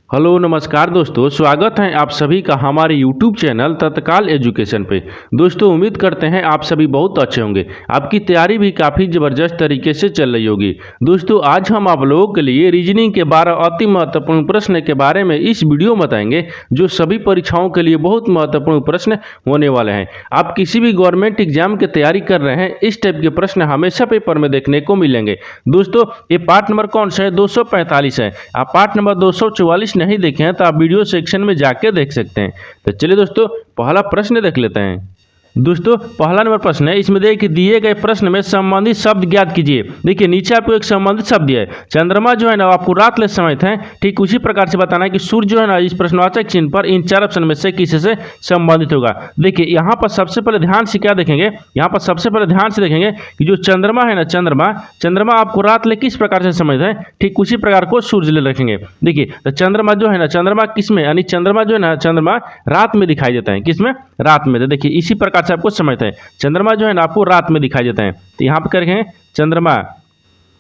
Hello नमस्कार दोस्तों, स्वागत है आप सभी का हमारे YouTube चैनल तत्काल एजुकेशन पे। दोस्तों उम्मीद करते हैं आप सभी बहुत अच्छे होंगे। आपकी तैयारी भी काफ़ी ज़बरदस्त तरीके से चल रही होगी। दोस्तों आज हम आप लोगों के लिए रीजनिंग के 12 अति महत्वपूर्ण प्रश्न के बारे में इस वीडियो में बताएंगे, जो सभी परीक्षाओं के लिए बहुत महत्वपूर्ण प्रश्न होने वाले हैं। आप किसी भी गवर्नमेंट एग्जाम की तैयारी कर रहे हैं, इस टाइप के प्रश्न हमेशा पेपर में देखने को मिलेंगे। दोस्तों ये पार्ट नंबर कौन सा है? 245 है। आप पार्ट नंबर 244 नहीं देखे हैं तो आप वीडियो सेक्शन में जाके देख सकते हैं। तो चलिए दोस्तों पहला प्रश्न देख लेते हैं। दोस्तों पहला नंबर प्रश्न है, इसमें देखिए दिए गए प्रश्न में संबंधित शब्द ज्ञात कीजिए। देखिए नीचे आपको एक संबंधित शब्द दिया है। चंद्रमा जो है ना आपको रात ले समित है, ठीक उसी प्रकार से बताना है कि सूर्य जो है ना इस प्रश्नवाचक चिन्ह पर इन चार ऑप्शन में से किसी से संबंधित होगा। देखिए यहाँ पर सबसे पहले ध्यान से क्या देखेंगे, यहाँ पर सबसे पहले ध्यान से देखेंगे कि जो चंद्रमा है ना, चंद्रमा आपको रात ले किस प्रकार से समित है, ठीक उसी प्रकार को सूर्य ले रखेंगे। देखिए तो चंद्रमा जो है ना, चंद्रमा किस में, यानी चंद्रमा जो है ना, चंद्रमा रात में दिखाई देता है। किस में? रात में। तो देखिए इसी प्रकार से आपको समझते हैं, चंद्रमा जो है ना आपको रात में दिखाई देता है। तो यहाँ पर क्या रखेंगे, चंद्रमा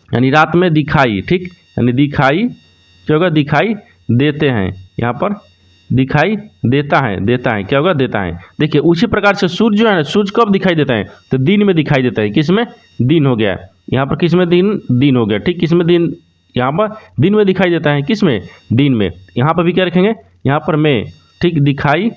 यानी रात में दिखाई, ठीक यानी दिखाई क्या होगा, दिखाई देते हैं। यहाँ पर दिखाई देता है क्या होगा, देता है। देखिए उसी प्रकार से सूर्य जो है ना, सूर्य कब दिखाई देता है, तो दिन में दिखाई देता है। किस में? दिन हो गया। यहाँ पर किस में? दिन हो गया, ठीक किस में? दिन। यहाँ पर दिन में दिखाई देता है। किस में? दिन में। यहाँ पर भी क्या रखेंगे, यहाँ पर में, ठीक दिखाई,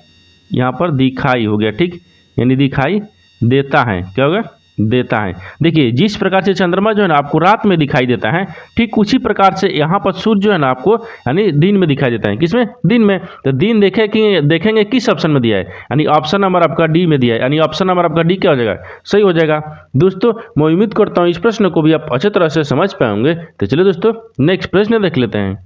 यहाँ पर दिखाई हो गया, ठीक यानी दिखाई देता है। क्या होगा? देता है। देखिए जिस प्रकार से चंद्रमा जो है ना आपको रात में दिखाई देता है, ठीक उसी प्रकार से यहाँ पर सूर्य जो है ना आपको यानी दिन में दिखाई देता है। किसमें? दिन में। तो दिन देखेंगे किस ऑप्शन में दिया है, यानी ऑप्शन नंबर आपका डी में दिया है, यानी ऑप्शन नंबर आपका डी क्या हो जाएगा, सही हो जाएगा। दोस्तों मैं उम्मीद करता हूँ इस प्रश्न को भी आप अच्छी तरह से समझ पाएंगे। तो चलिए दोस्तों नेक्स्ट प्रश्न देख लेते हैं।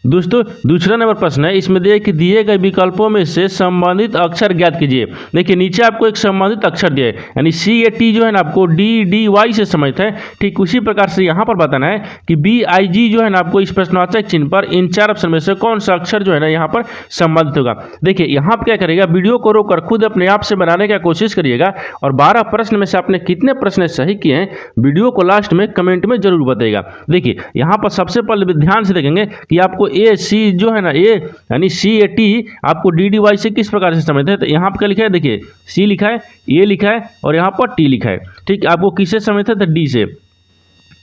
दोस्तों दूसरा नंबर प्रश्न है, इसमें देखिए दिए गए विकल्पों में से संबंधित अक्षर ज्ञात कीजिए। देखिए नीचे आपको एक संबंधित अक्षर दिया है, यानी सी ए टी जो है ना आपको डी डी वाई से समझते हैं, ठीक उसी प्रकार से यहाँ पर बताना है कि बी आई जी जो है ना आपको इस प्रश्नवाचक चिन्ह पर इन चार ऑप्शन में से कौन सा अक्षर जो है ना यहाँ पर संबंधित होगा। देखिए यहाँ पर क्या करेगा, वीडियो को रोककर खुद अपने आप से बनाने की कोशिश करिएगा, और 12 प्रश्न में से आपने कितने प्रश्न सही किए हैं वीडियो को लास्ट में कमेंट में जरूर बताइएगा। देखिए यहाँ पर सबसे पहले ध्यान से देखेंगे कि आपको ए सी जो है ना, ए यानी सी ए टी आपको डी डी वाई से किस प्रकार से समझते हैं। तो यहाँ पर क्या लिखा है, देखिए सी लिखा है, ए लिखा है और यहाँ पर टी लिखा है, ठीक आपको किससे समझते हैं, तो डी से।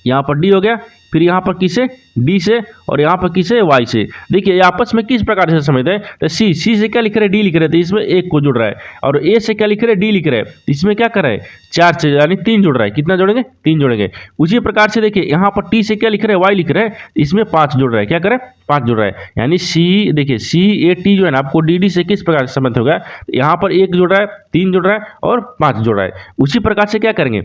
यहाँ पर डी हो गया, फिर यहाँ पर किसे, डी से, और यहाँ पर किसे, वाई से। देखिए आपस में किस प्रकार से समझते हैं, तो सी से क्या लिख रहे हैं, डी लिख रहे हैं, तो इसमें एक को जुड़ रहा है, और ए से क्या लिख रहे हैं, डी लिख रहे हैं, इसमें क्या कर रहे हैं, चार से यानी तीन जुड़ रहा है। कितना जोड़ेंगे, तीन जोड़ेंगे। उसी प्रकार से देखिए यहाँ पर टी से क्या लिख रहे हैं, वाई लिख रहे हैं, इसमें पाँच जुड़ रहा है। क्या करें, पाँच जुड़ रहा है, यानी सी, देखिए सी ए टी जो है ना आपको डी डी से किस प्रकार से संबंध होगा, यहाँ पर एक जुड़ रहा है, तीन जुड़ रहा है और पाँच जुड़ रहा है। उसी प्रकार से क्या करेंगे,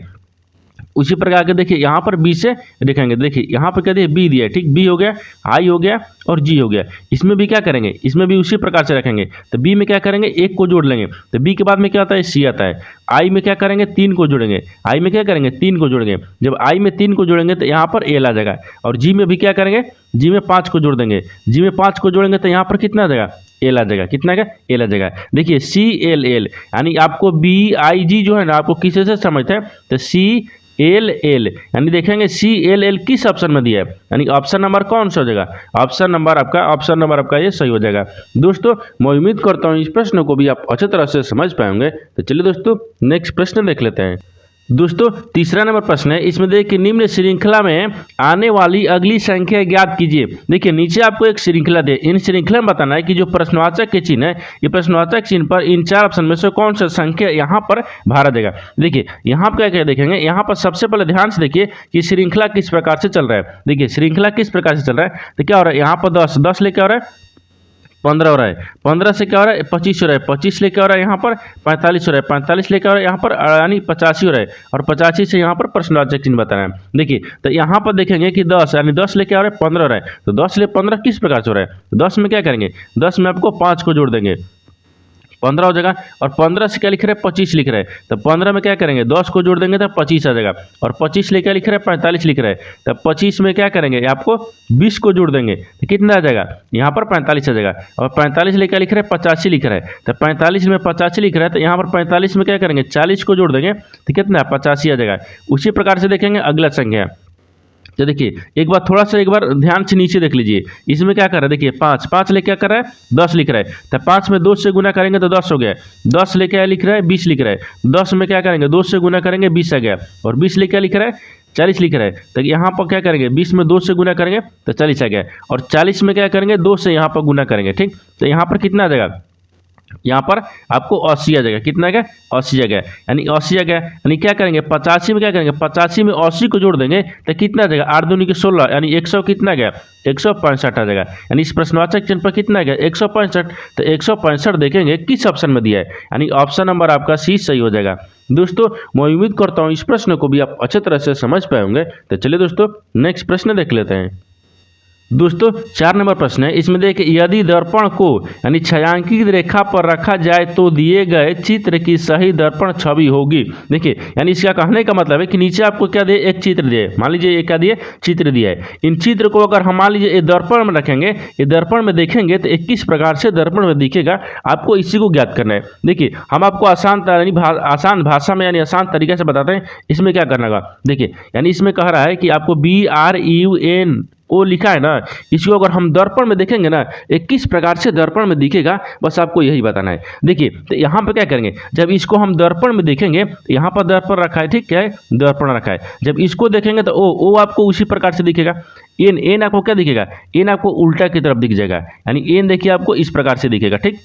उसी प्रकार के देखिए यहाँ पर बी से देखेंगे। देखिए यहाँ पर क्या दिया, बी दिया है, ठीक बी हो गया, आई हो गया और जी हो गया। इसमें भी क्या करेंगे, इसमें भी उसी प्रकार से रखेंगे। तो बी में क्या करेंगे, एक को जोड़ लेंगे, तो बी के बाद में क्या आता है, सी आता है। आई में क्या करेंगे, तीन को जोड़ेंगे, आई में क्या करेंगे, तीन को जोड़ेंगे। जब आई में तीन को जोड़ेंगे तो यहाँ पर एल आ जाएगा, और जी में भी क्या करेंगे, जी में पाँच को जोड़ देंगे, जी में पाँच को जोड़ेंगे तो यहाँ पर कितना आ जाएगा, एल आ जाएगा। कितना आएगा, एल आ जाएगा। देखिए सी एल एल यानी आपको बी आई जी जो है ना आपको किसी से समझते हैं, तो सी एल एल यानी देखेंगे सी एल एल किस ऑप्शन में दिया है, यानी ऑप्शन नंबर कौन सा हो जाएगा, ऑप्शन नंबर आपका ये सही हो जाएगा। दोस्तों मैं उम्मीद करता हूँ इस प्रश्न को भी आप अच्छी तरह से समझ पाएंगे। तो चलिए दोस्तों नेक्स्ट प्रश्न देख लेते हैं। दोस्तों तीसरा नंबर प्रश्न है, इसमें देखिए निम्न श्रृंखला में आने वाली अगली संख्या ज्ञात कीजिए। देखिए नीचे आपको एक श्रृंखला दे, इन श्रृंखला में बताना है कि जो प्रश्नवाचक के चिन्ह है, ये प्रश्नवाचक चिन्ह पर इन चार ऑप्शन में से कौन सा संख्या यहाँ पर भरा देगा। देखिए यहाँ पर क्या देखेंगे, यहाँ पर सबसे पहले ध्यान से देखिए कि श्रृंखला किस प्रकार से चल रहा है। देखिए श्रृंखला किस प्रकार से चल रहा है, तो क्या हो रहा है, यहाँ पर 10 लेके आ रहा है, 15 हो रहा है, 15 से क्या हो रहा है, 25 हो रहा है, 25 लेके हो रहा है, यहाँ पर 45 हो रहा है, 45 लेके हो रहा है, यहाँ पर यानी 85 हो रहा है, और 85 से यहाँ पर प्रश्नवाचक चिन्ह बताना है। देखिए तो यहाँ पर देखेंगे कि 10 यानी 10 लेके आ रहा है, 15 हो रहा है, तो 10 ले 15 किस प्रकार से हो रहा है, तो 10 में क्या करेंगे, 10 में आपको 5 को जोड़ देंगे, 15 हो जाएगा, और 15 से क्या लिख रहे हैं, 25 लिख रहे हैं, तो 15 में क्या करेंगे, 10 को जोड़ देंगे तो 25 आ जाएगा, और 25 ले क्या लिख रहे हैं, 45 लिख रहे हैं, तो 25 में क्या करेंगे, आपको 20 को जोड़ देंगे तो कितना आ जाएगा, यहाँ पर 45 आ जाएगा, और 45 ले क्या लिख रहे हैं, 85 लिख रहे हैं, तो 45 में 85 लिख रहे हैं, तो यहाँ पर 45 में क्या करेंगे, 40 को जोड़ देंगे तो कितना 85 आ जाएगा। उसी प्रकार से देखेंगे अगला संख्या, तो देखिए एक बार ध्यान से नीचे देख लीजिए, इसमें क्या कर रहा है, देखिए 5 5 लेके क्या कर रहा है 10 लिख रहा है, तो 5 में 2 से गुना करेंगे तो 10 हो गया, 10 लेके क्या लिख रहा है 20 लिख रहा है, 10 में क्या करेंगे 2 से गुना करेंगे 20 आ गया, और 20 लेके क्या लिख रहा है 40 लिख रहा है, तो यहाँ पर क्या करेंगे 20 में 2 से गुना करेंगे तो 40 आ गया, और 40 में क्या करेंगे 2 से यहाँ पर गुना करेंगे, ठीक। तो यहाँ पर कितना आ जाएगा, यहाँ पर आपको 80 आ जाएगा, कितना आ गया 80 आ गया, यानी 80 आ गया, यानी क्या करेंगे 85 में क्या करेंगे 85 में 80 को जोड़ देंगे तो कितना आ जाएगा 8 दूनी के 16, यानी 100 कितना आ गया 165 आ जाएगा, यानी इस प्रश्नवाचक चिन्ह पर कितना आ गया 165, तो 165 देखेंगे किस ऑप्शन में दिया है, यानी ऑप्शन नंबर आपका सी सही हो जाएगा। दोस्तों मैं उम्मीद करता हूँ इस प्रश्न को भी आप अच्छे तरह से समझ पाए होंगे। तो चलिए दोस्तों नेक्स्ट प्रश्न देख लेते हैं। दोस्तों 4 नंबर प्रश्न है, इसमें देखिए यदि दर्पण को यानी छायांकित रेखा पर रखा जाए तो दिए गए चित्र की सही दर्पण छवि होगी। देखिए यानी इसका कहने का मतलब है कि नीचे आपको क्या दिए, एक चित्र दिए, मान लीजिए ये क्या दिए चित्र दिया है, इन चित्र को अगर हम मान लीजिए ये दर्पण में रखेंगे, ये दर्पण में देखेंगे तो 21 प्रकार से दर्पण में दिखेगा, आपको इसी को ज्ञात करना है। देखिए हम आपको आसान भाषा में यानी आसान तरीके से बताते हैं, इसमें क्या करना होगा। देखिए यानी इसमें कह रहा है कि आपको BREUN वो लिखा है ना, इसको अगर हम दर्पण में देखेंगे ना 21 प्रकार से दर्पण में दिखेगा, बस आपको यही बताना है। देखिए तो यहाँ पर क्या करेंगे, जब इसको हम दर्पण में देखेंगे, यहाँ पर दर्पण रखा है, ठीक है दर्पण रखा है, जब इसको देखेंगे तो ओ आपको उसी प्रकार से दिखेगा। एन आपको क्या दिखेगा, एन आपको उल्टा की तरफ दिख जाएगा, यानी एन देखिए आपको इस प्रकार से दिखेगा, ठीक।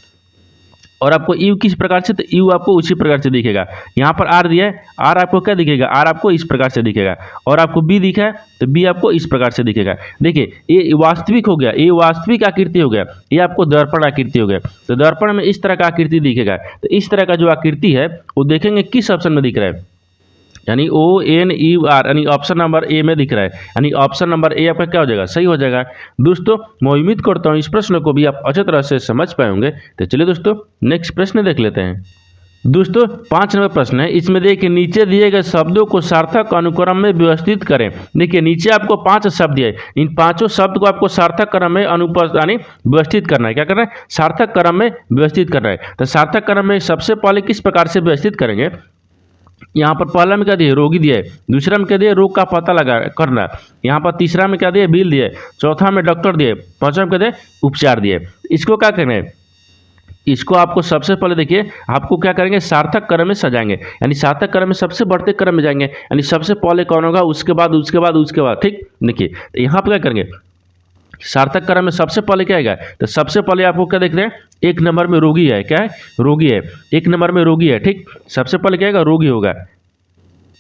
और आपको यू किस प्रकार से, तो यू आपको उसी प्रकार से दिखेगा। यहाँ पर आर दिया है, आर आपको क्या दिखेगा, आर आपको इस प्रकार से दिखेगा, और आपको बी दिखा है तो बी आपको इस प्रकार से दिखेगा। देखिए ये वास्तविक हो गया, ये वास्तविक आकृति हो गया, ये आपको दर्पण आकृति हो गया। तो दर्पण में इस तरह का आकृति दिखेगा, तो इस तरह का जो आकृति है वो देखेंगे किस ऑप्शन में दिख रहा है, यानी ONUR, यानी ऑप्शन नंबर ए में दिख रहा है, यानी ऑप्शन नंबर ए आपका क्या हो जाएगा, सही हो जाएगा। दोस्तों मैं उम्मीद करता हूँ इस प्रश्न को भी आप अच्छे तरह से समझ पाए होंगे। तो चलिए दोस्तों नेक्स्ट प्रश्न देख लेते हैं। दोस्तों 5 नंबर प्रश्न है, इसमें देखिए नीचे दिए गए शब्दों को सार्थक अनुक्रम में व्यवस्थित करें। देखिए नीचे आपको 5 शब्द है, इन 5 शब्द को आपको सार्थक क्रम में यानी व्यवस्थित करना है। क्या करना है, सार्थक क्रम में व्यवस्थित करना है। तो सार्थक क्रम में सबसे पहले किस प्रकार से व्यवस्थित करेंगे, यहाँ पर पहला में क्या दिया, रोगी दिया है, दूसरा में क्या दिया, रोग का पता लगा करना, यहाँ पर तीसरा में क्या दिया, बिल दिया, चौथा में डॉक्टर दिए, पांचवा में क्या दिया, उपचार दिए। इसको क्या करना है, इसको आपको सबसे पहले देखिए आपको क्या करेंगे, सार्थक क्रम में सजाएंगे, यानी सार्थक क्रम में सबसे बढ़ते क्रम में जाएंगे, यानी सबसे पहले कौन होगा, उसके बाद उसके बाद उसके बाद, ठीक। देखिए तो यहाँ पर क्या करेंगे, सार्थक क्रम में सबसे पहले क्या आएगा, तो सबसे पहले आपको क्या देख रहे हैं, 1 नंबर में रोगी है, क्या है, रोगी है, 1 नंबर में रोगी है, ठीक। सबसे पहले क्या आएगा, रोगी होगा,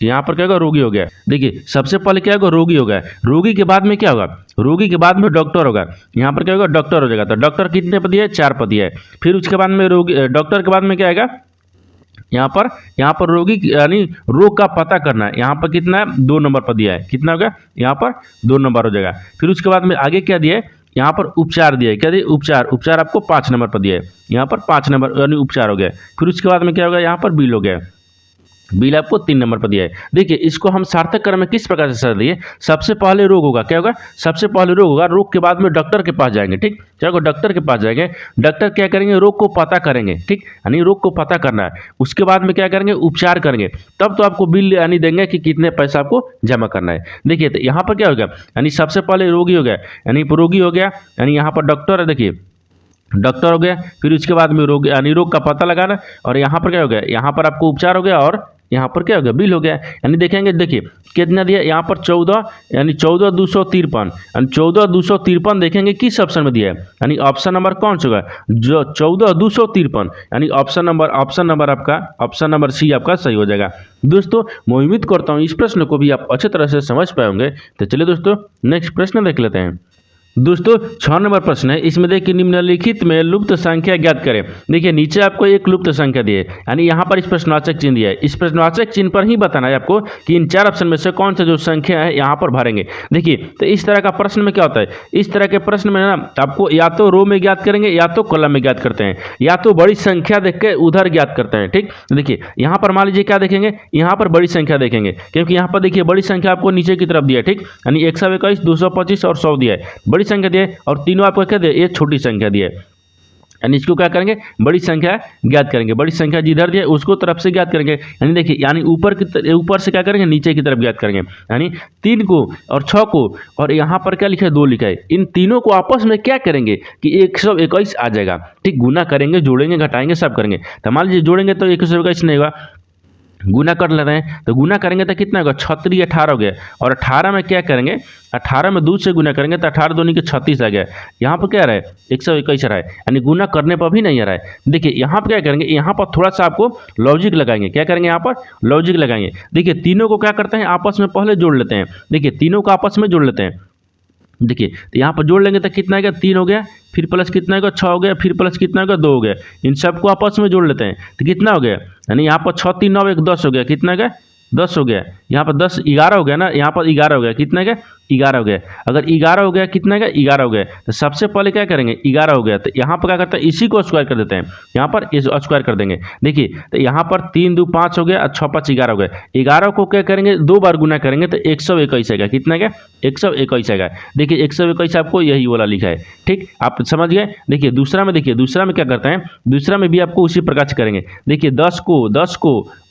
यहाँ पर क्या होगा, रोगी हो गया। देखिए सबसे पहले क्या होगा, रोगी होगा, रोगी के बाद में क्या होगा, रोगी के बाद में डॉक्टर होगा, यहाँ पर क्या होगा, डॉक्टर हो जाएगा। तो डॉक्टर कितने पद है, 4 पद है। फिर उसके बाद में रोगी, डॉक्टर के बाद में क्या आएगा, यहाँ पर रोगी यानी रोग का पता करना है, यहाँ पर कितना है, 2 नंबर पर दिया है, कितना होगा, यहाँ पर 2 नंबर हो जाएगा। फिर उसके बाद में आगे क्या दिया है, यहाँ पर उपचार दिया है, क्या दिया, उपचार आपको 5 नंबर पर दिया है, यहाँ पर 5 नंबर यानी उपचार हो गया। फिर उसके बाद में क्या होगा, यहाँ पर बिल हो गया, बिल आपको 3 नंबर पर दिया है। देखिए इसको हम सार्थक क्रम में किस प्रकार से सजा दिए, सबसे पहले रोग होगा, क्या होगा, सबसे पहले रोग होगा, रोग के बाद में डॉक्टर के पास जाएंगे, ठीक। चलो डॉक्टर के पास जाएंगे, डॉक्टर क्या करेंगे, रोग को पता करेंगे, ठीक, यानी रोग को पता करना है। उसके बाद में क्या करेंगे, उपचार करेंगे, तब तो आपको बिल यानी देंगे कि कितने पैसा आपको जमा करना है। देखिए तो यहाँ पर क्या हो गया, यानी सबसे पहले रोगी हो गया, यानी रोगी हो गया, यानी यहाँ पर डॉक्टर है, देखिए डॉक्टर हो गया। फिर उसके बाद में रोग यानी रोग का पता लगाना, और यहाँ पर क्या हो गया, यहाँ पर आपको उपचार हो गया, और यहाँ पर क्या हो गया, बिल हो गया। यानी देखेंगे, देखिए कितना दिया, यहाँ पर 14 यानी 14,253, यानी 14,253 देखेंगे किस ऑप्शन में दिया है, यानी ऑप्शन नंबर कौन सा होगा, जो 14,253, यानी ऑप्शन नंबर आपका ऑप्शन नंबर सी आपका सही हो जाएगा। दोस्तों मैं उम्मीद करता हूँ इस प्रश्न को भी आप अच्छे तरह से समझ पाए होंगे। तो चलिए दोस्तों नेक्स्ट प्रश्न देख लेते हैं। दोस्तों 6 नंबर प्रश्न है, इसमें देखिए निम्नलिखित में लुप्त संख्या ज्ञात करें। देखिए नीचे आपको एक लुप्त संख्या दी है, यानी यहाँ पर इस प्रश्नवाचक चिन्ह दिया है, इस प्रश्नवाचक चिन्ह पर ही बताना है आपको कि इन 4 ऑप्शन में से कौन सा जो संख्या है यहाँ पर भरेंगे। देखिए तो इस तरह का प्रश्न में क्या होता है, इस तरह के प्रश्न में ना आपको या तो रो में ज्ञात करेंगे या तो कॉलम में ज्ञात करते हैं, या तो बड़ी संख्या देख के उधर ज्ञात करते हैं, ठीक। देखिए यहाँ पर मान लीजिए क्या देखेंगे, यहाँ पर बड़ी संख्या देखेंगे, क्योंकि यहाँ पर देखिए बड़ी संख्या आपको नीचे की तरफ दिया है, ठीक, यानी 121, 225 और 100 दिया है, बड़ी संख्या दिया है, और तीनों आपको क्या दिया, ये छोटी संख्या दी है। यानी इसको क्या करेंगे, बड़ी संख्या ज्ञात करेंगे। बड़ी संख्या जिधर दिया उसको तरफ से ज्ञात करेंगे। यानी देखिए, यानी ऊपर से क्या करेंगे, नीचे की तरफ ज्ञात करेंगे। यानी 3 को और 6 को, और यहाँ पर क्या लिखा है, 2 लिखा है। इन तीनों को आपस में क्या करेंगे कि 121 आ जाएगा। ठीक, गुना करेंगे, जोड़ेंगे, घटाएंगे, सब करेंगे। तो मान लीजिए जोड़ेंगे तो 121 नहीं होगा, गुना कर लेते हैं। तो गुना करेंगे तो कितना होगा, 36 18 हो गया। और 18 में क्या करेंगे, 18 में 2 से गुना करेंगे तो 18 दूनी के 36 आ गया। यहाँ पर क्या रहा है, 121 रहा है, यानी गुना करने पर भी नहीं आ रहा है। देखिए यहाँ पर क्या करेंगे, यहाँ पर थोड़ा सा आपको लॉजिक लगाएंगे। क्या करेंगे, यहाँ पर लॉजिक लगाएंगे। देखिए तीनों को क्या करते हैं, आपस में पहले जोड़ लेते हैं। देखिए तीनों को आपस में जोड़ लेते हैं। देखिए तो यहाँ पर जोड़ लेंगे तो कितना आएगा, 3 हो गया, फिर प्लस कितना होगा, 6 हो गया, फिर प्लस कितना होगा, 2 हो गया। इन सबको आपस में जोड़ लेते हैं तो कितना हो गया, यानी यहाँ पर 6 3 9 1 10 हो गया। कितना गया, 10 हो गया। यहाँ पर 10 11 हो गया ना, यहाँ पर 11 हो गया। कितना गया, 11 हो गया। अगर 11 हो गया, कितना गया, 11 हो गया। तो सबसे पहले क्या करेंगे, 11 हो गया तो यहाँ पर क्या करते हैं, इसी को स्क्वायर कर देते हैं। यहाँ पर इस स्क्वायर कर देंगे। देखिए तो यहाँ पर 3 2 5 हो गया और 6 5 11 हो गया। 11 को क्या करेंगे, 2 बार गुना करेंगे तो 121 आएगा। कितना गया, 121 आएगा। देखिए 121 आपको यही वाला लिखा है। ठीक, आप समझ गए। देखिए दूसरा में, देखिए दूसरा में क्या करते हैं, दूसरा में भी आपको उसी प्रकार से करेंगे। देखिए 10 को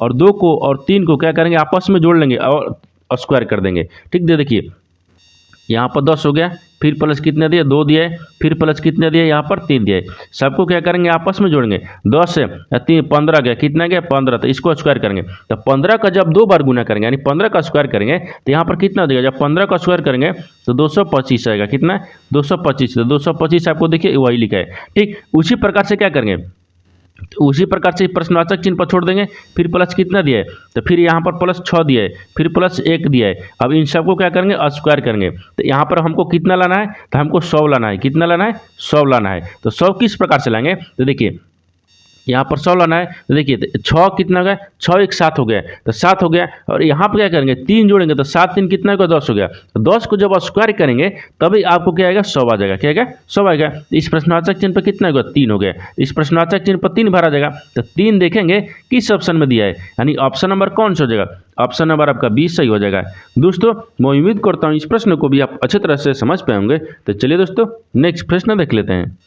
और 2 को और 3 को क्या करेंगे, आपस में जोड़ लेंगे और स्क्वायर कर देंगे। ठीक, देखिए यहाँ पर 10 हो गया, फिर प्लस कितने दिए, 2 दिए, फिर प्लस कितने दिए, यहाँ पर 3 दिए। सबको क्या करेंगे, आपस में जोड़ेंगे। 10 से 3 15 गया, कितना गया, 15। तो इसको स्क्वायर करेंगे। तो 15 का जब 2 बार गुना करेंगे, यानी 15 का स्क्वायर करेंगे तो यहाँ पर कितना देगा, जब 15 का स्क्वायर करेंगे तो 225 आएगा। कितना, 225। तो 225 आपको देखिए वही लिखा है। ठीक, उसी प्रकार से क्या करेंगे, तो उसी प्रकार से प्रश्नवाचक चिन्ह पर छोड़ देंगे। फिर प्लस कितना दिया है, तो फिर यहाँ पर प्लस 6 दिया है, फिर प्लस 1 दिया है। अब इन सबको क्या करेंगे, स्क्वायर करेंगे। तो यहाँ पर हमको कितना लाना है, तो हमको 100 लाना है। कितना लाना है, 100 लाना है। तो 100 किस प्रकार से लाएंगे, तो देखिए यहाँ पर 100 लाना है। तो देखिए 6 कितना हो गया, 6 1 7 हो गया, तो 7 हो गया। और यहाँ पर क्या करेंगे, 3 जोड़ेंगे तो 7 3 कितना होगा, 10 हो गया। तो 10 को जब स्क्वायर करेंगे तभी आपको क्या आएगा, 100 आ जाएगा। क्या आएगा, 100 आएगा। इस प्रश्नवाचक चिन्ह पर कितना होगा, 3 हो गया। इस प्रश्नवाचक चिन्ह पर 3 भरा जाएगा। तो 3 देखेंगे किस ऑप्शन में दिया है, यानी ऑप्शन नंबर कौन सा हो जाएगा, ऑप्शन नंबर आपका 20 सही हो जाएगा। दोस्तों मैं उम्मीद करता हूँ इस प्रश्न को भी आप अच्छी तरह से समझ पाएंगे। तो चलिए दोस्तों नेक्स्ट प्रश्न देख लेते हैं।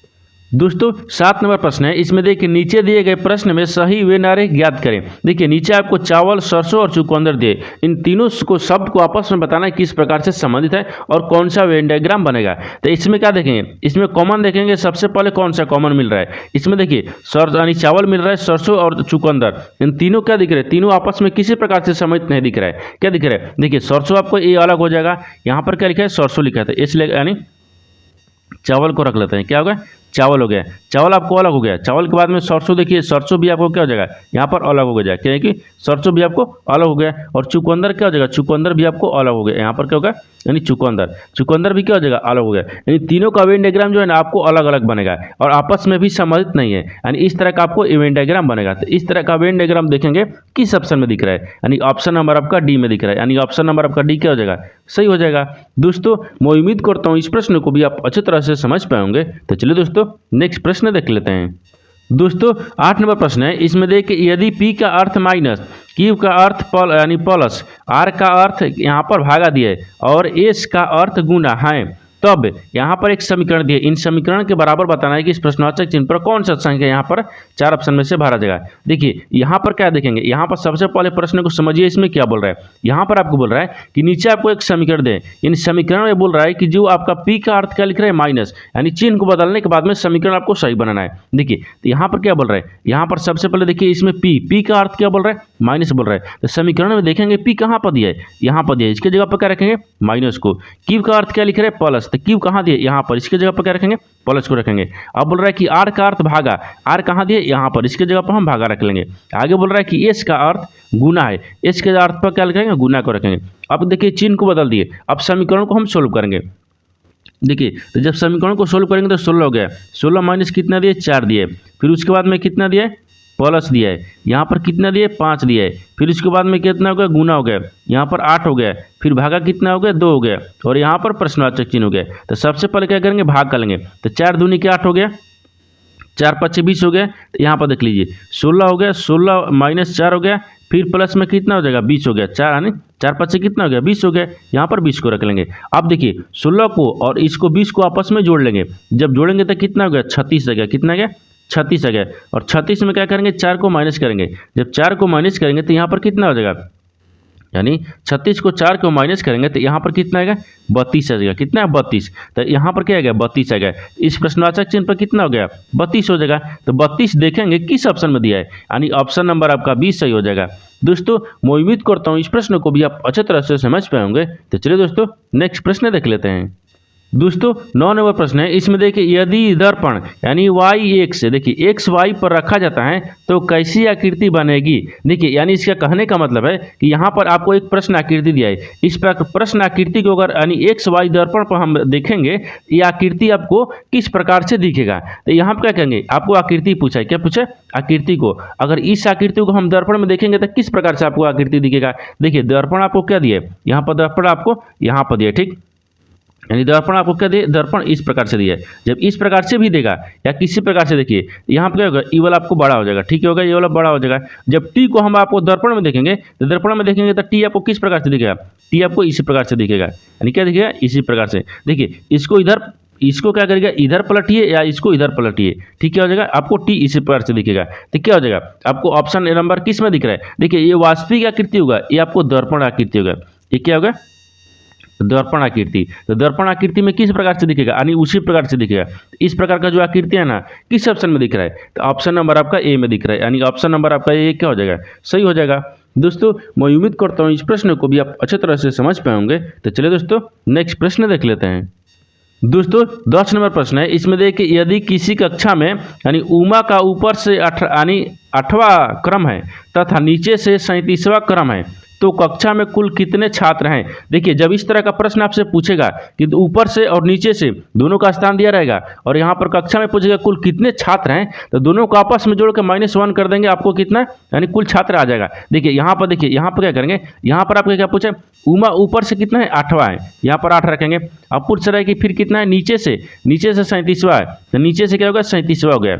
दोस्तों 7 नंबर प्रश्न है। इसमें देखिए नीचे दिए गए प्रश्न में सही वे नारे ज्ञात करें। देखिए नीचे आपको चावल, सरसों और चुकंदर दिए। इन तीनों को शब्द को आपस में बताना है किस प्रकार से संबंधित है और कौन सा वेन डायग्राम बनेगा। तो इसमें क्या देखेंगे, इसमें कॉमन देखेंगे। सबसे पहले कौन सा कॉमन मिल रहा है, इसमें देखिए यानी चावल मिल रहा है, सरसों और चुकंदर। इन तीनों क्या दिख रहे हैं, तीनों आपस में किसी प्रकार से संबंधित नहीं दिख रहा है। क्या दिख रहा है, देखिए सरसों आपको ये अलग हो जाएगा। यहाँ पर क्या लिखा है, सरसों लिखा है, इसलिए यानी चावल को रख लेते हैं। क्या होगा, चावल हो गया। चावल आपको अलग हो गया। चावल के बाद में सरसों, देखिए सरसों भी आपको क्या हो जाएगा, यहाँ पर अलग हो जाएगा। क्या है कि सरसों भी आपको अलग हो गया। और चुकंदर क्या हो जाएगा, चुकंदर भी आपको अलग हो गया। यहाँ पर क्या होगा, यानी चुकंदर भी क्या हो जाएगा, अलग हो गया। यानी तीनों का वेन डायग्राम जो है ना आपको अलग अलग बनेगा और आपस में भी संबंधित नहीं है। यानी इस तरह का आपको वेन डायग्राम बनेगा। तो इस तरह का वेन डायग्राम देखेंगे किस ऑप्शन में दिख रहा है, यानी ऑप्शन नंबर आपका डी में दिख रहा है। यानी ऑप्शन नंबर आपका डी क्या हो जाएगा, सही हो जाएगा। दोस्तों मैं उम्मीद करता हूँ इस प्रश्न को भी आप अच्छी तरह से समझ पाएंगे। तो चलिए दोस्तों नेक्स्ट प्रश्न देख लेते हैं। दोस्तों 8 नंबर प्रश्न है। इसमें देखिए यदि P का अर्थ माइनस, Q का अर्थ यानी प्लस, R का अर्थ यहाँ पर भागा दिया है और S का अर्थ गुना है, तब यहाँ पर एक समीकरण दिए। इन समीकरण के बराबर बताना है कि इस प्रश्नवाचक चिन्ह पर कौन सा संख्या यहाँ पर 4 ऑप्शन में से भरा जाएगा। देखिए यहाँ पर क्या देखेंगे, यहाँ पर सबसे पहले प्रश्न को समझिए। इसमें क्या बोल रहा है, यहाँ पर आपको बोल रहा है कि नीचे आपको एक समीकरण दे। इन समीकरण में बोल रहा है कि जो आपका P का अर्थ क्या लिख रहा है, माइनस, यानी चिन्ह को बदलने के बाद में समीकरण आपको सही बनाना है। देखिए तो यहाँ पर क्या बोल रहा है, यहाँ पर सबसे पहले देखिए इसमें P का अर्थ क्या बोल रहा है, माइनस बोल रहा है। तो समीकरण में देखेंगे P कहाँ पर दिया है, यहाँ पर दिया है, इसके जगह पर क्या रखेंगे, माइनस को। Q का अर्थ क्या लिख रहा है, प्लस, तो Q कहाँ दिए, यहाँ पर, इसके जगह पर क्या रखेंगे, प्लस को रखेंगे। अब बोल रहा है कि R का अर्थ भागा, R कहाँ दिए, यहाँ पर, इसके जगह पर हम भागा रख लेंगे। आगे बोल रहा है कि S का अर्थ गुना है, S के अर्थ पर क्या लिखेंगे, गुना को रखेंगे। अब देखिए चिन्ह को बदल दिए। अब समीकरण को हम सोल्व करेंगे। देखिए तो जब समीकरण को सोल्व करेंगे तो 16 हो गया। 16 माइनस कितना दिए, 4 दिए। फिर उसके बाद में कितना दिए, प्लस दिया है। यहाँ पर कितना दिए, 5 दिया है। फिर उसके बाद में कितना हो गया, गुना हो गया। यहाँ पर 8 हो गया। फिर भागा कितना हो गया, 2 हो गया। और यहाँ पर प्रश्नवाचक चिन्ह हो गया। तो सबसे पहले क्या करेंगे, भाग कर लेंगे। तो 4 दूनी के 8 हो गया, 4 5 20 हो गया। तो यहाँ पर देख लीजिए 16 हो गया, 16 माइनस 4 हो गया। फिर प्लस में कितना हो जाएगा, 20 हो गया। 4 यानी 4 5 कितना हो गया, 20 हो गया। यहाँ पर 20 को रख लेंगे। अब देखिए 16 को और इसको 20 को आपस में जोड़ लेंगे। जब जोड़ेंगे तो कितना हो गया, 36 आ गया। कितना गया, 36 आ गया। और 36 में क्या करेंगे, 4 को माइनस करेंगे। जब 4 को माइनस करेंगे तो यहाँ पर कितना हो जाएगा, यानी 36 को 4 को माइनस करेंगे तो यहाँ पर कितना आएगा, 32 आ जाएगा। कितना है, 32। तो यहाँ पर क्या आ गया, 32 आ गया। इस प्रश्नवाचक चिन्ह पर कितना हो गया, 32 हो जाएगा। तो 32 देखेंगे किस ऑप्शन में दिया है, यानी ऑप्शन नंबर आपका 20 सही हो जाएगा। दोस्तों मैं उम्मीद करता हूँ इस प्रश्न को भी आप अच्छे तरह से समझ पाए होंगे। तो चलिए दोस्तों नेक्स्ट प्रश्न देख लेते हैं। दोस्तों 9 नंबर प्रश्न है। इसमें देखिए, यदि दर्पण यानी y x से देखिए x y पर रखा जाता है तो कैसी आकृति बनेगी। देखिए यानी इसका कहने का मतलब है कि यहाँ पर आपको एक प्रश्न आकृति दिया है। इस प्रश्न आकृति को अगर यानी x y दर्पण पर हम देखेंगे, ये आकृति आपको किस प्रकार से दिखेगा। तो यहाँ पर क्या कहेंगे, आपको आकृति पूछा है। क्या पूछा, आकृति को। अगर इस आकृति को हम दर्पण में देखेंगे तो किस प्रकार से आपको आकृति दिखेगा। देखिए दर्पण आपको क्या दिया है, यहाँ पर दर्पण आपको यहाँ पर दिया, ठीक। यानी दर्पण आपको क्या दे, दर्पण इस प्रकार से दिया है। जब इस प्रकार से भी देगा या किसी प्रकार से, देखिए यहाँ पर क्या होगा, ई वाला आपको बड़ा हो जाएगा, ठीक होगा, ये वाला बड़ा हो जाएगा। जब टी को हम आपको दर्पण में देखेंगे तो दर्पण में देखेंगे तो टी आपको किस प्रकार से दिखेगा, टी आपको इसी प्रकार से दिखेगा। यानी क्या दिखेगा, इसी प्रकार से। देखिए इसको इधर, इसको क्या करेगा, इधर पलटिए या इसको इधर पलटिए, ठीक क्या हो जाएगा, आपको टी इसी प्रकार से दिखेगा। तो क्या हो जाएगा, आपको ऑप्शन नंबर किस में दिख रहा है। देखिए ये वास्तविक आकृति होगा, ये आपको दर्पण आकृति होगा। ये क्या होगा, दर्पण आकृति। तो दर्पण आकृति में किस प्रकार से दिखेगा, यानी उसी प्रकार से दिखेगा। इस प्रकार का जो आकृति है ना, किस ऑप्शन में दिख रहा है, तो ऑप्शन नंबर आपका ए में दिख रहा है। यानी ऑप्शन नंबर आपका ए क्या हो जाएगा, सही हो जाएगा। दोस्तों मैं उम्मीद करता हूँ इस प्रश्न को भी आप अच्छे तरह से समझ पाए होंगे। तो चलिए दोस्तों नेक्स्ट प्रश्न देख लेते हैं। दोस्तों 10 नंबर प्रश्न है। इसमें देखिए, यदि किसी कक्षा में यानी उमा का ऊपर से 8वां क्रम है तथा नीचे से 37वां क्रम है तो कक्षा में कुल कितने छात्र हैं। देखिए जब इस तरह का प्रश्न आपसे पूछेगा कि ऊपर से और नीचे से दोनों का स्थान दिया रहेगा और यहाँ पर कक्षा में पूछेगा कुल कितने छात्र हैं, तो दोनों को आपस में जोड़ के -1 कर देंगे, आपको कितना यानी कुल छात्र आ जाएगा। देखिए यहाँ पर, देखिए यहाँ पर क्या करेंगे, यहाँ पर आपको क्या पूछे, उमा ऊपर से कितना है, 8वां है, यहाँ पर 8 रखेंगे। अब पूछ रहा है कि फिर कितना है, नीचे से 37वां है, तो नीचे से क्या होगा, 37वां हो गया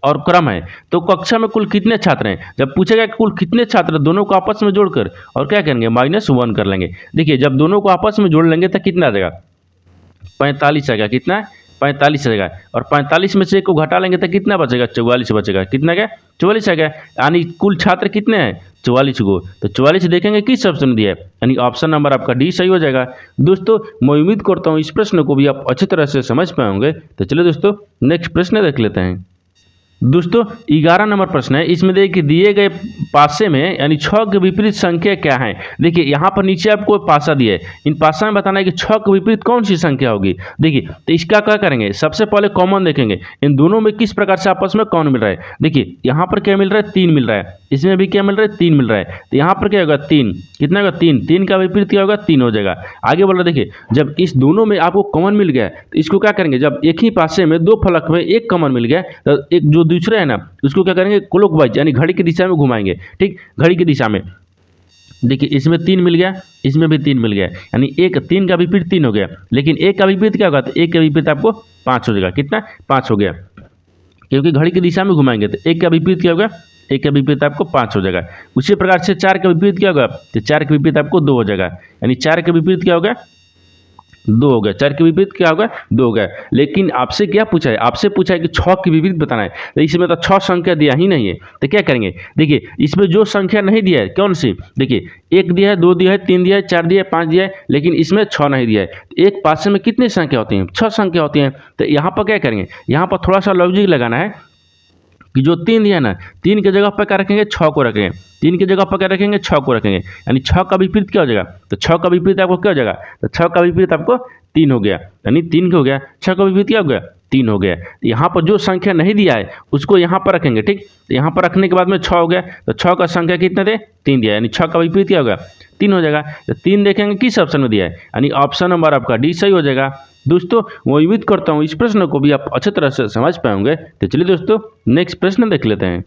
और क्रम है तो कक्षा में कुल कितने छात्र हैं। जब पूछेगा कि कुल कितने छात्र, दोनों को आपस में जोड़कर और क्या करेंगे, -1 कर लेंगे। देखिए जब दोनों को आपस में जोड़ लेंगे तो कितना आ जाएगा, 45 आएगा। कितना है, 45 आएगा। और 45 में से एक को घटा लेंगे तो कितना बचेगा, 44 बचेगा। कितना गया, 44 आ गया। यानी कुल छात्र कितने हैं, 44 को। तो 44 देखेंगे किस ऑप्शन में दिया है, यानी ऑप्शन नंबर आपका डी सही हो जाएगा। दोस्तों मैं उम्मीद करता हूँ इस प्रश्न को भी आप अच्छी तरह से समझ पाए होंगे। तो चलिए दोस्तों नेक्स्ट प्रश्न देख लेते हैं। दोस्तों 11 नंबर प्रश्न है। इसमें देखिए, दिए गए पासे में यानी 6 के विपरीत संख्या क्या है। देखिए यहाँ पर नीचे आपको पासा दिया है, इन पासा में बताना है कि 6 के विपरीत कौन सी संख्या होगी। देखिए तो इसका क्या करेंगे, सबसे पहले कॉमन देखेंगे, इन दोनों में किस प्रकार से आपस में कौन मिल रहा है। देखिए यहाँ पर क्या मिल रहा है, 3 मिल रहा है, इसमें भी क्या मिल रहा है, 3 मिल रहा है। तो यहाँ पर क्या होगा, 3, कितना होगा, 3 का विपरीत क्या होगा, 3 हो जाएगा। आगे बोल रहा है, देखिए जब इस दोनों में आपको कॉमन मिल गया तो इसको क्या करेंगे, जब एक ही पासे में 2 फलक में एक कॉमन मिल गया तो एक जो दूसरा है ना, उसको क्या करेंगे, क्लॉकवाइज यानी घड़ी की दिशा में घुमाएंगे, ठीक, घड़ी की दिशा में। देखिए इसमें 3 मिल गया, इसमें भी 3 मिल गया, यानी 3 का विपरीत 3 हो गया। लेकिन 1 का विपरीत क्या होगा, तो 1 का विपरीत आपको 5 हो जाएगा। कितना, 5 हो गया, क्योंकि घड़ी की दिशा में घुमाएंगे तो 1 का विपरीत क्या होगा, 1 का विपरीत आपको 5 हो जाएगा। उसी प्रकार से 4 का विपरीत क्या होगा, तो 4 के विपरीत आपको 2 हो जाएगा, यानी 4 के विपरीत क्या होगा, 2 हो गया। 4 के विपरीत क्या होगा, 2 हो गया। लेकिन आपसे क्या पूछा है, आपसे पूछा है कि 6 के विपरीत बताना है, तो इसमें तो 6 संख्या दिया ही नहीं है। तो क्या करेंगे, देखिए इसमें जो संख्या नहीं दिया है कौन सी, देखिए 1 दिया है, 2 दिया है, 3 दिया है, 4 दिया है, 5 दिया है, लेकिन इसमें 6 नहीं दिया है। एक पासे में कितनी संख्या होती है, 6 संख्या होती हैं। तो यहाँ पर क्या करेंगे, यहाँ पर थोड़ा सा लॉजिक लगाना है कि जो 3 दिया ना, 3 की जगह पर क्या रखेंगे, 6 को रखेंगे, 3 की जगह पर क्या रखेंगे, 6 को रखेंगे, यानी 6 का विपरीत क्या हो जाएगा, तो 6 का विपरीत आपको क्या हो जाएगा, तो 6 का विपरीत आपको 3 हो गया, यानी 3 हो गया। 6 का विपरीत क्या हो गया, 3 हो गया। यहाँ पर जो संख्या नहीं दिया है उसको यहाँ पर रखेंगे, ठीक, तो यहाँ पर रखने के बाद में 6 हो गया, तो 6 का संख्या कितना दे, 3 दिया, यानी 6 का विपरीत क्या होगा, 3 हो जाएगा। तो 3 देखेंगे किस ऑप्शन में दिया है, यानी ऑप्शन नंबर आपका डी सही हो जाएगा। दोस्तों मैं उम्मीद करता हूँ इस प्रश्न को भी आप अच्छे तरह से समझ पाएंगे। तो चलिए दोस्तों नेक्स्ट प्रश्न देख लेते हैं।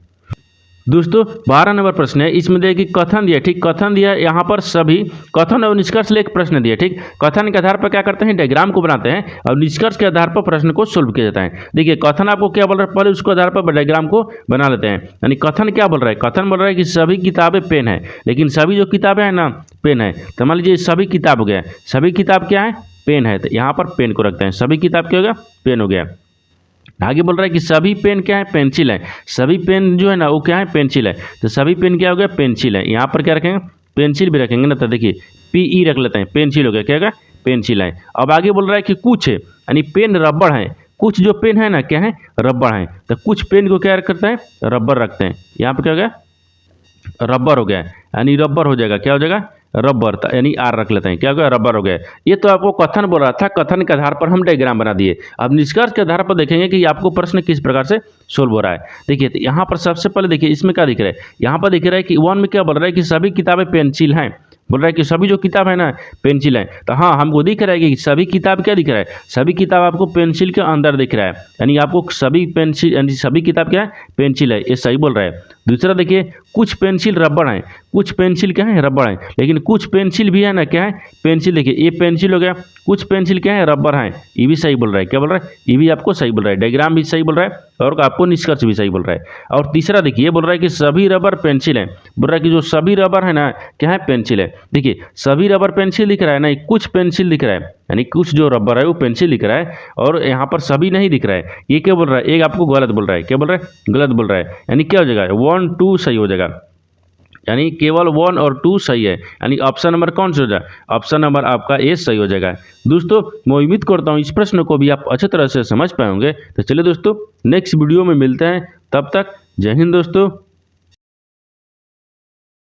दोस्तों 12 नंबर प्रश्न है। इसमें देखिए कथन दिया, ठीक, कथन दिया, यहाँ पर सभी कथन और निष्कर्ष लेकर प्रश्न दिया, ठीक। कथन के आधार पर क्या करते हैं, डायग्राम को बनाते हैं और निष्कर्ष के आधार पर प्रश्न को सोल्व किया जाता है। देखिए कथन आपको क्या बोल रहा है, पहले उसके आधार पर डायग्राम को बना लेते हैं। यानी कथन क्या बोल रहा है, कथन बोल रहा है कि सभी किताबें पेन है, लेकिन सभी जो किताबें हैं ना पेन है। तो मान लीजिए सभी किताब हो गया, सभी किताब क्या है, पेन है, तो यहाँ पर पेन को रखते हैं, सभी किताब क्या हो गया, पेन हो गया। आगे बोल रहा है कि सभी पेन क्या है, पेंसिल है। सभी पेन जो है ना वो क्या है, पेंसिल है। तो सभी पेन क्या हो गया, पेंसिल है। यहाँ पर क्या रखेंगे, पेंसिल भी रखेंगे ना, तो देखिए PE रख लेते हैं, पेंसिल हो गया, क्या होगा, पेंसिल है। अब आगे बोल रहा है कि कुछ यानी पेन रबड़ है। कुछ जो पेन है ना क्या है, रबड़ है। तो कुछ पेन को क्या करते हैं, रबड़ रखते हैं। यहाँ पर क्या हो गया, रबर हो गया, यानी रबर हो जाएगा, क्या हो जाएगा, रबर, यानी आर रख लेते हैं, क्या हो गया, रबर हो गया। ये तो आपको कथन बोल रहा था, कथन के आधार पर हम डायग्राम बना दिए। अब निष्कर्ष के आधार पर देखेंगे कि आपको प्रश्न किस प्रकार से सोल्व हो रहा है। देखिए तो यहाँ पर सबसे पहले देखिए इसमें क्या दिख रहा है, यहाँ पर दिख रहा है कि 1 में क्या बोल रहा है कि सभी किताबें पेंसिल हैं। बोल रहा है कि सभी जो किताब है ना पेंसिल है। तो हाँ, हमको दिख रहा है कि सभी किताब क्या दिख रहा है, सभी किताब आपको पेंसिल के अंदर दिख रहा है, यानी आपको सभी पेंसिल यानी सभी किताब क्या है, पेंसिल है, ये सही बोल रहा है। दूसरा देखिए, कुछ पेंसिल रबड़ है। कुछ पेंसिल क्या है, रबड़ है। लेकिन कुछ पेंसिल भी है ना क्या है, पेंसिल। देखिए ये पेंसिल हो गया, कुछ पेंसिल क्या है, रबड़ है। ये भी सही बोल रहा है, क्या बोल रहा है, ये भी आपको सही बोल रहा है। डायग्राम भी सही बोल रहा है और आपको निष्कर्ष भी सही बोल रहा है। और तीसरा देखिए, ये बोल रहा है कि सभी रबर पेंसिल है। बोल रहा है कि जो सभी रबर है ना क्या है, पेंसिल है। देखिए सभी रबर पेंसिल दिख रहा है ना, कुछ पेंसिल दिख रहा है, यानी कुछ जो रबर है वो पेंसिल दिख रहा है, और यहाँ पर सभी नहीं दिख रहा है। ये क्या बोल रहा है, एक आपको गलत बोल रहा है, क्या बोल रहा है, गलत बोल रहा है। यानी क्या हो जाएगा, 1 2 सही हो जाएगा, यानी केवल 1 और 2 सही है। यानी ऑप्शन नंबर कौन सा हो जाए, ऑप्शन नंबर आपका ए सही हो जाएगा। दोस्तों मैं उम्मीद करता हूँ इस प्रश्न को भी आप अच्छी तरह से समझ पाएंगे। तो चलिए दोस्तों नेक्स्ट वीडियो में मिलते हैं, तब तक जय हिंद दोस्तों।